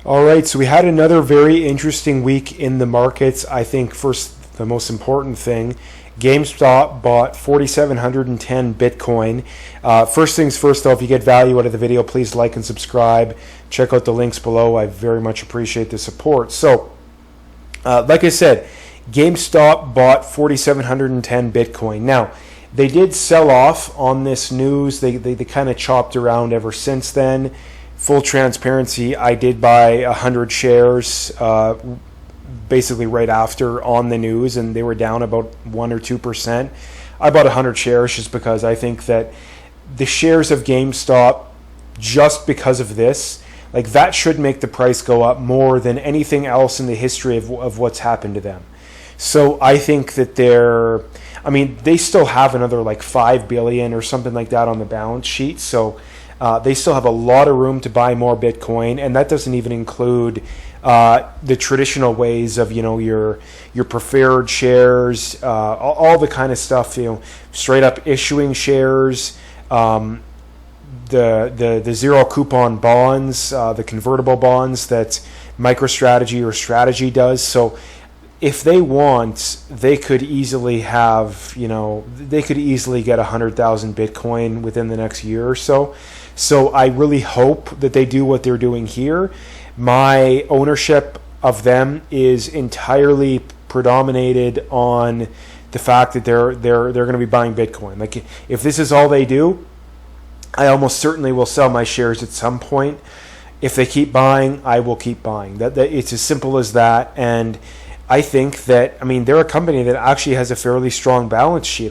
All right, so we had another very interesting week in the markets. I think first, the most important thing, GameStop bought 4,710 Bitcoin. First things first, though, if you get value out of the video, please like and subscribe. Check out the links below. I very much appreciate the support. So, like I said, GameStop bought 4,710 Bitcoin. Now, they did sell off on this news. They kind of chopped around ever since then. Full transparency, I did buy 100 shares basically right after on the news, and they were down about 1 or 2%. I bought 100 shares just because I think that the shares of GameStop, just because of this, like that should make the price go up more than anything else in the history of what's happened to them. So I think that they still have another like 5 billion or something like that on the balance sheet. So they still have a lot of room to buy more Bitcoin, and that doesn't even include the traditional ways of your preferred shares, all the kind of stuff, straight up issuing shares, the zero coupon bonds, the convertible bonds that MicroStrategy or Strategy does. So if they want, they could easily have, they could easily get 100,000 Bitcoin within the next year or so. So I really hope that they do what they're doing here. My ownership of them is entirely predominated on the fact that they're going to be buying Bitcoin. Like if this is all they do, I almost certainly will sell my shares at some point. If they keep buying, I will keep buying. That it's as simple as that. And I think that, they're a company that actually has a fairly strong balance sheet.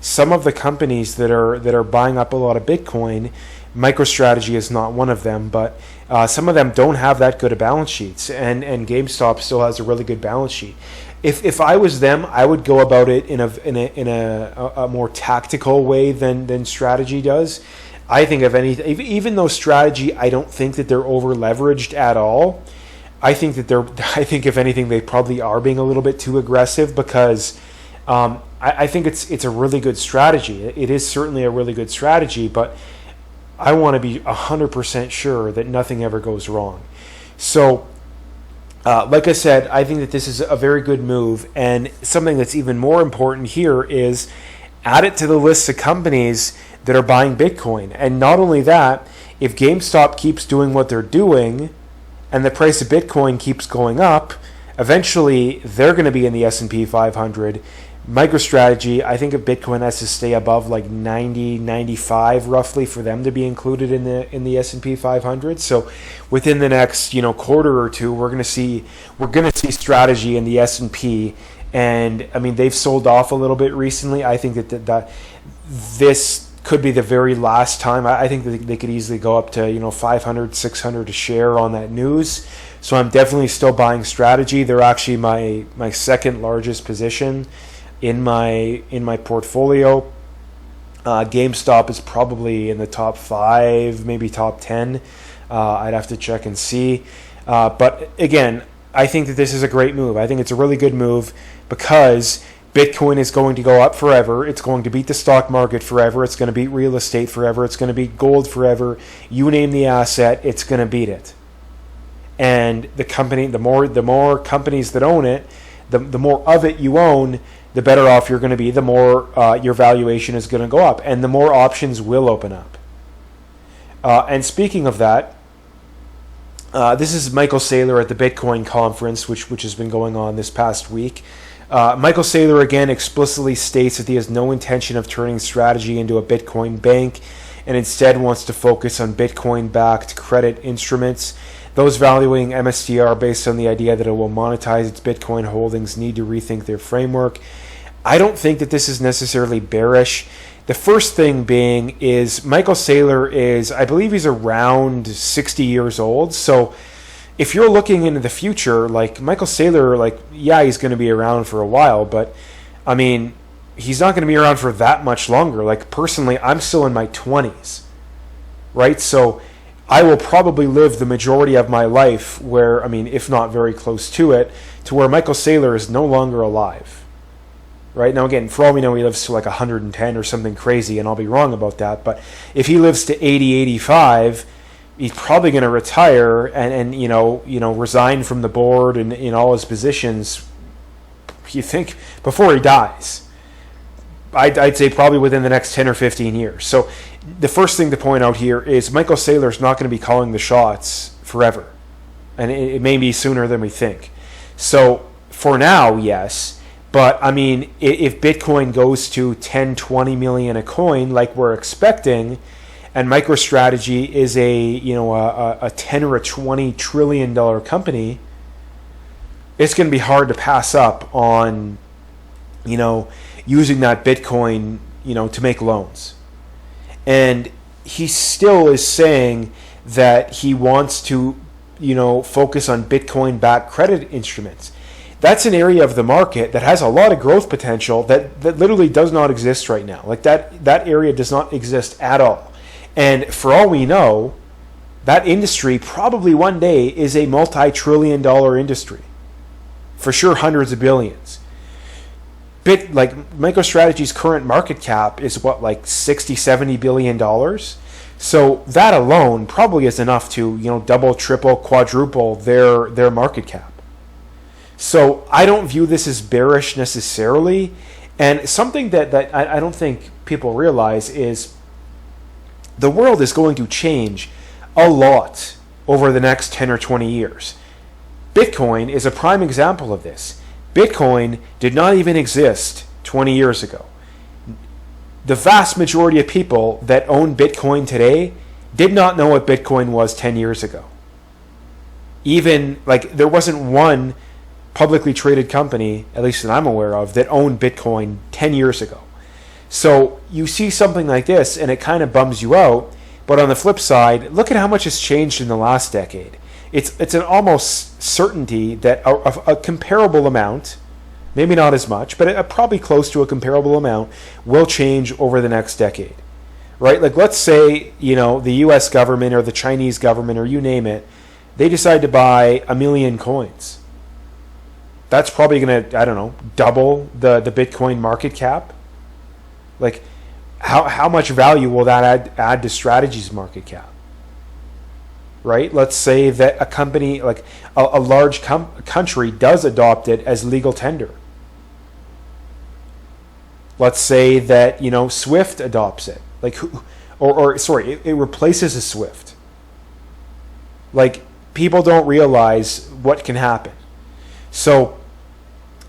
Some of the companies that are buying up a lot of Bitcoin, MicroStrategy is not one of them, but some of them don't have that good of balance sheets, and GameStop still has a really good balance sheet. If I was them, I would go about it in a more tactical way than Strategy does. I think even though Strategy, I don't think that they're over leveraged at all. I think if anything, they probably are being a little bit too aggressive because I think it's a really good strategy. It is certainly a really good strategy, but I want to be 100% sure that nothing ever goes wrong. So, like I said, I think that this is a very good move, and something that's even more important here is add it to the list of companies that are buying Bitcoin. And not only that, if GameStop keeps doing what they're doing, and the price of Bitcoin keeps going up, eventually they're going to be in the S&P 500. MicroStrategy, I think if Bitcoin has to stay above like 90, 95 roughly for them to be included in the S&P 500. So within the next quarter or two, we're going to see Strategy in the S&P, and they've sold off a little bit recently. I think that this could be the very last time. I think that they could easily go up to 500, 600 a share on that news. So I'm definitely still buying Strategy. They're actually my second largest position in my portfolio. GameStop is probably in the top 5, maybe top 10. I'd have to check and see. But again, I think that this is a great move. I think it's a really good move because Bitcoin is going to go up forever. It's going to beat the stock market forever. It's going to beat real estate forever. It's going to beat gold forever. You name the asset, it's going to beat it. And the more companies that own it, the more of it you own, the better off you're going to be. The more your valuation is going to go up, and the more options will open up. And speaking of that, this is Michael Saylor at the Bitcoin conference, which has been going on this past week. Michael Saylor again explicitly states that he has no intention of turning Strategy into a Bitcoin bank, and instead wants to focus on Bitcoin-backed credit instruments. Those valuing MSTR based on the idea that it will monetize its Bitcoin holdings need to rethink their framework. I don't think that this is necessarily bearish. The first thing being is Michael Saylor I believe he's around 60 years old. So if you're looking into the future, like Michael Saylor, he's going to be around for a while, but he's not going to be around for that much longer. Like personally, I'm still in my 20s, right? So I will probably live the majority of my life where, if not very close to it, to where Michael Saylor is no longer alive. Right? Now, again, for all we know, he lives to like 110 or something crazy, and I'll be wrong about that. But if he lives to 80, 85, he's probably going to retire and resign from the board and in all his positions. You think before he dies? I'd say probably within the next 10 or 15 years. So the first thing to point out here is Michael Saylor's not going to be calling the shots forever, and it may be sooner than we think. So for now, yes. But I mean, if Bitcoin goes to 10, 20 million a coin, like we're expecting, and MicroStrategy is a 10 or a 20 trillion dollar company, it's going to be hard to pass up on, using that Bitcoin, to make loans. And he still is saying that he wants to, focus on Bitcoin-backed credit instruments. That's an area of the market that has a lot of growth potential that literally does not exist right now. Like that area does not exist at all. And for all we know, that industry probably one day is a multi-trillion dollar industry. For sure, hundreds of billions. MicroStrategy's current market cap is like 60, 70 billion dollars. So that alone probably is enough to, double, triple, quadruple their market cap. So I don't view this as bearish necessarily. And something that I don't think people realize is the world is going to change a lot over the next 10 or 20 years. Bitcoin is a prime example of this. Bitcoin did not even exist 20 years ago. The vast majority of people that own Bitcoin today did not know what Bitcoin was 10 years ago. Even, there wasn't one publicly traded company, at least that I'm aware of, that owned Bitcoin 10 years ago. So you see something like this and it kind of bums you out. But on the flip side, look at how much has changed in the last decade. It's an almost certainty that a comparable amount, maybe not as much, but probably close to a comparable amount, will change over the next decade. Right? Let's say, the US government or the Chinese government or you name it, they decide to buy 1 million coins. That's probably going to, double the Bitcoin market cap. How much value will that add to Strategy's market cap? Right? Let's say that a company, a large country does adopt it as legal tender. Let's say that, SWIFT adopts it. It replaces a SWIFT. People don't realize what can happen. So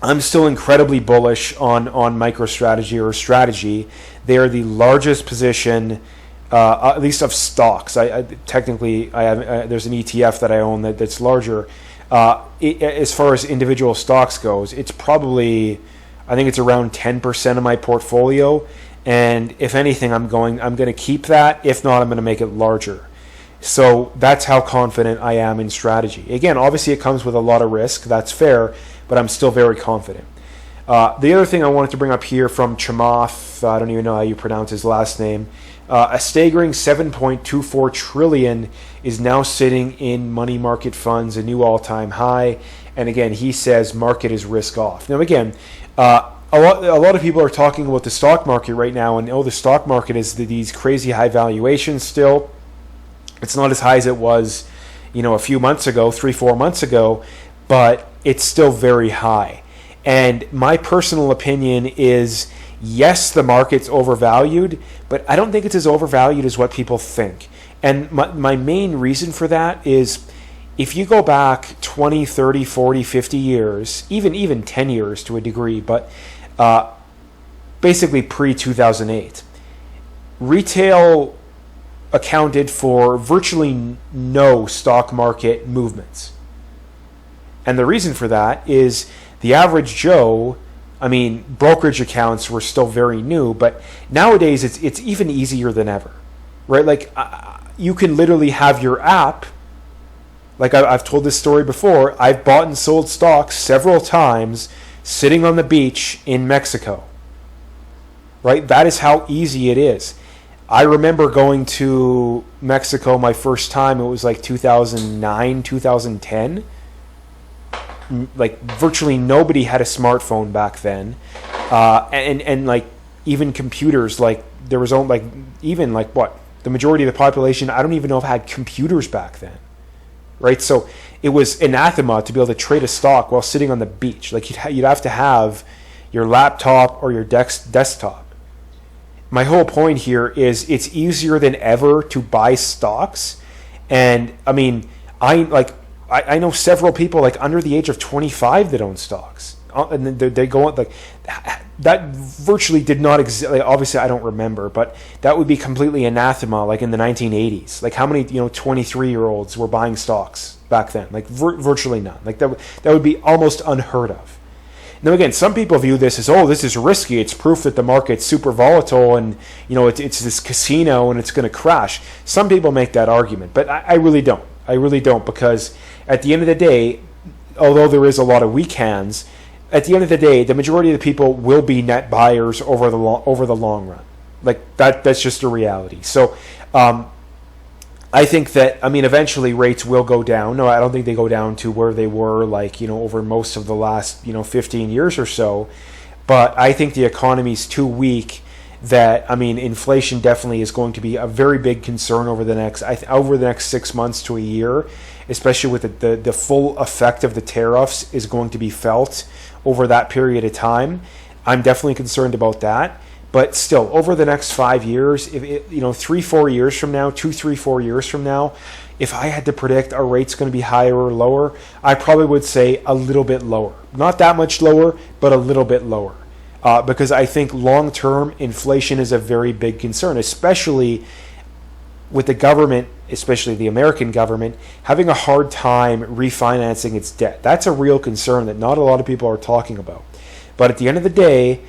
I'm still incredibly bullish on MicroStrategy or Strategy. They are the largest position, at least of stocks. There's an ETF that I own that's larger. As far as individual stocks goes, it's probably, I think it's around 10% of my portfolio. And if anything, I'm going to keep that. If not, I'm going to make it larger. So that's how confident I am in Strategy. Again, obviously it comes with a lot of risk. That's fair, but I'm still very confident. The other thing I wanted to bring up here from Chamath, I don't even know how you pronounce his last name, a staggering 7.24 trillion is now sitting in money market funds, a new all-time high. And again, he says market is risk off. Now again, a lot of people are talking about the stock market right now, and the stock market is these crazy high valuations still. It's not as high as it was, a few months ago, 3-4 months ago, but it's still very high. And my personal opinion is, yes, the market's overvalued, but I don't think it's as overvalued as what people think. And my main reason for that is, if you go back 20, 30, 40, 50 years, even 10 years to a degree, but basically pre-2008, retail accounted for virtually no stock market movements. And the reason for that is the average Joe, brokerage accounts were still very new, but nowadays it's even easier than ever, right? You can literally have your app. I've told this story before. I've bought and sold stocks several times sitting on the beach in Mexico, right? That is how easy it is. I remember going to Mexico my first time. It was 2009, 2010. Virtually nobody had a smartphone back then, and even computers. There was only The majority of the population, I don't even know if had computers back then, right? So it was anathema to be able to trade a stock while sitting on the beach. Like you'd have to have your laptop or your desktop. My whole point here is it's easier than ever to buy stocks. And I mean, I know several people like under the age of 25 that own stocks. And they go on like that virtually did not exist. Like, obviously, I don't remember, but that would be completely anathema. Like in the 1980s, like how many 23-year-olds were buying stocks back then? Like virtually none. Like that would be almost unheard of. Now again, some people view this as, oh, this is risky. It's proof that the market's super volatile, and it's this casino and it's going to crash. Some people make that argument, but I really don't. I really don't, because at the end of the day, although there is a lot of weak hands, at the end of the day, the majority of the people will be net buyers over the long run. Like that's just a reality. So I think that, eventually rates will go down. No, I don't think they go down to where they were over most of the last 15 years or so. But I think the economy's too weak that, inflation definitely is going to be a very big concern over the next 6 months to a year, especially with the full effect of the tariffs is going to be felt over that period of time. I'm definitely concerned about that. But still, over the next 5 years, 3-4 years from now, 2-3-4 years from now, if I had to predict our rate's going to be higher or lower, I probably would say a little bit lower. Not that much lower, but a little bit lower. Because I think long-term inflation is a very big concern, especially with the government, especially the American government, having a hard time refinancing its debt. That's a real concern that not a lot of people are talking about. But at the end of the day,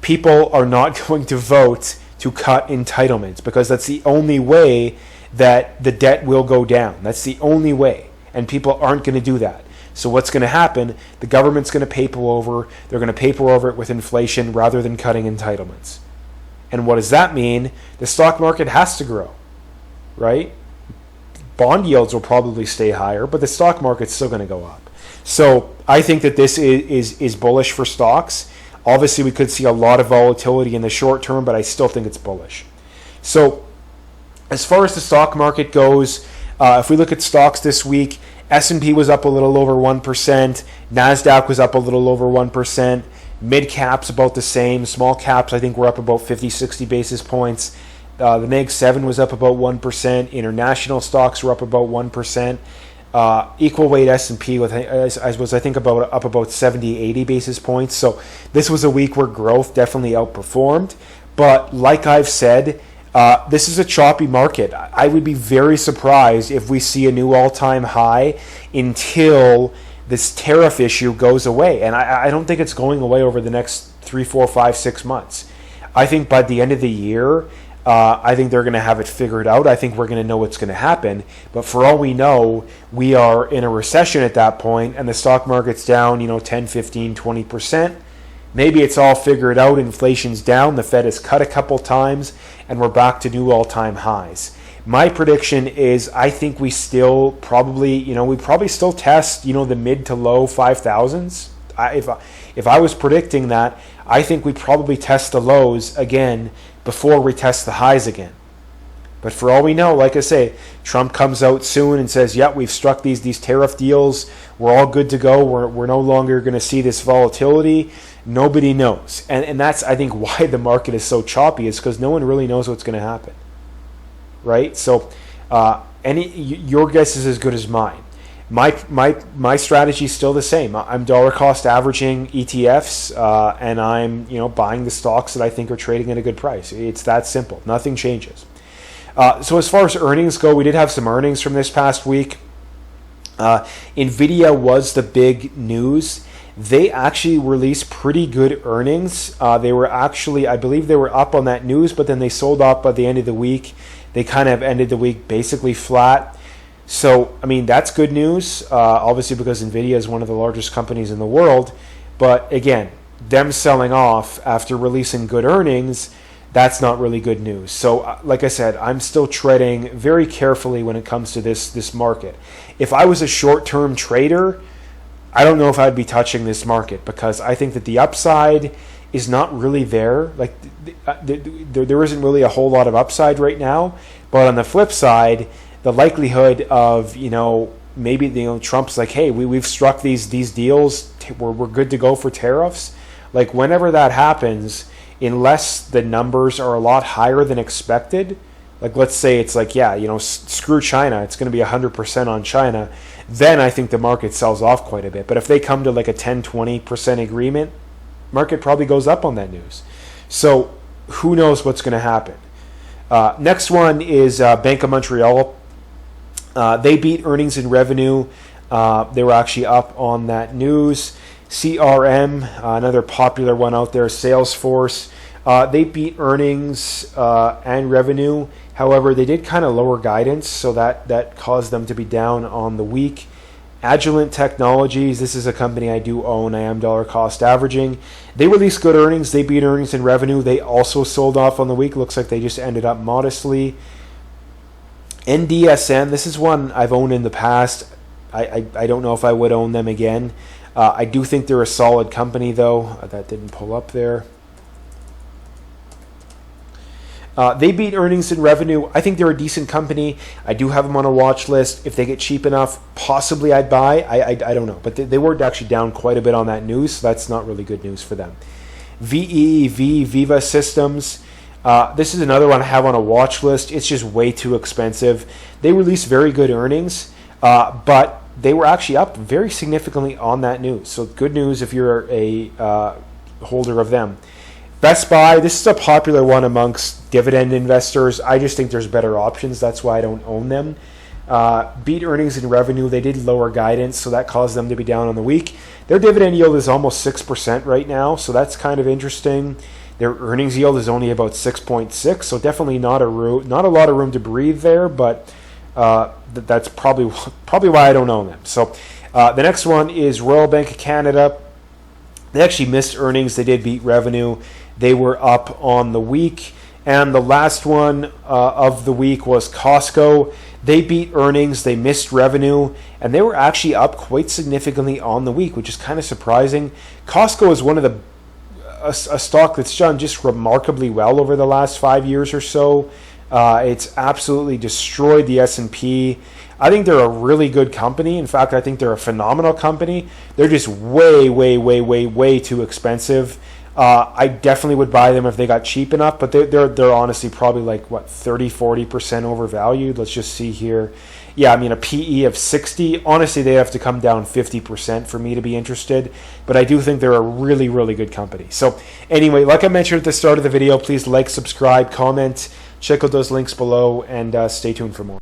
people are not going to vote to cut entitlements, because that's the only way that the debt will go down. That's the only way. And people aren't going to do that. So what's going to happen? The government's going to paper over. They're going to paper over it with inflation rather than cutting entitlements. And what does that mean? The stock market has to grow, right? Bond yields will probably stay higher, but the stock market's still going to go up. So I think that this is bullish for stocks. Obviously, we could see a lot of volatility in the short term, but I still think it's bullish. So as far as the stock market goes, if we look at stocks this week, S&P was up a little over 1%. NASDAQ was up a little over 1%. Mid caps about the same. Small caps, I think, were up about 50, 60 basis points. The Mag 7 was up about 1%. International stocks were up about 1%. Equal weight S&P was, I think, up about 70, 80 basis points. So this was a week where growth definitely outperformed. But like I've said, this is a choppy market. I would be very surprised if we see a new all-time high until this tariff issue goes away. And I don't think it's going away over the next 3, 4, 5, 6 months. I think by the end of the year, I think they're going to have it figured out. I think we're going to know what's going to happen. But for all we know, we are in a recession at that point, and the stock market's down, 10, 15, 20%. Maybe it's all figured out. Inflation's down. The Fed has cut a couple times, and we're back to new all-time highs. My prediction is I think we still probably, we probably still test, the mid to low 5,000s. If I was predicting that, I think we probably test the lows again before we test the highs again. But for all we know, like I say, Trump comes out soon and says, yeah, we've struck these tariff deals. We're all good to go. We're no longer going to see this volatility. Nobody knows. And that's, I think, why the market is so choppy, is because no one really knows what's going to happen. Right? So your guess is as good as mine. My strategy is still the same. I'm dollar cost averaging ETFs, and I'm buying the stocks that I think are trading at a good price. It's that simple. Nothing changes. So as far as earnings go, we did have some earnings from this past week. Nvidia was the big news. They actually released pretty good earnings. They were actually, I believe they were up on that news, but then they sold up at the end of the week. They kind of ended the week basically flat. So, that's good news, obviously, because Nvidia is one of the largest companies in the world. But again, them selling off after releasing good earnings, that's not really good news. So, like I said, I'm still treading very carefully when it comes to this market. If I was a short-term trader, I don't know if I'd be touching this market, because I think that the upside is not really there. Like there isn't really a whole lot of upside right now. But on the flip side, the likelihood of, maybe Trump's like, hey, we've struck these deals, we're good to go for tariffs. Like whenever that happens, unless the numbers are a lot higher than expected, like let's say it's like, screw China, it's going to be 100% on China, then I think the market sells off quite a bit. But if they come to like a 10-20% agreement, market probably goes up on that news. So who knows what's going to happen. Next one is Bank of Montreal. They beat earnings and revenue. They were actually up on that news. CRM, another popular one out there, Salesforce. They beat earnings and revenue. However, they did kind of lower guidance, so that caused them to be down on the week. Agilent Technologies, this is a company I do own. I am dollar cost averaging. They released good earnings. They beat earnings and revenue. They also sold off on the week. Looks like they just ended up modestly. NDSN, this is one I've owned in the past. I don't know if I would own them again. I do think they're a solid company, though. That didn't pull up there. They beat earnings and revenue. I think they're a decent company. I do have them on a watch list. If they get cheap enough, possibly I'd buy. I don't know. But they were actually down quite a bit on that news, so that's not really good news for them. VEV, Viva Systems. This is another one I have on a watch list. It's just way too expensive. They released very good earnings, but they were actually up very significantly on that news. So good news if you're a holder of them. Best Buy, this is a popular one amongst dividend investors. I just think there's better options. That's why I don't own them. Beat earnings and revenue. They did lower guidance, so that caused them to be down on the week. Their dividend yield is almost 6% right now, so that's kind of interesting. Their earnings yield is only about 6.6, so definitely not a lot of room to breathe there, but that's probably why I don't own them. So the next one is Royal Bank of Canada. They actually missed earnings. They did beat revenue. They were up on the week. And the last one of the week was Costco. They beat earnings. They missed revenue. And they were actually up quite significantly on the week, which is kind of surprising. Costco is one of a stock that's done just remarkably well over the last 5 years or so. It's absolutely destroyed the S&P. I think they're a really good company. In fact, I think they're a phenomenal company. They're just way, way, way, way, way too expensive. I definitely would buy them if they got cheap enough, but they're honestly probably like, 30-40% overvalued. Let's just see here. Yeah, I mean, a PE of 60. Honestly, they have to come down 50% for me to be interested, but I do think they're a really, really good company. So anyway, like I mentioned at the start of the video, please like, subscribe, comment, check out those links below, and stay tuned for more.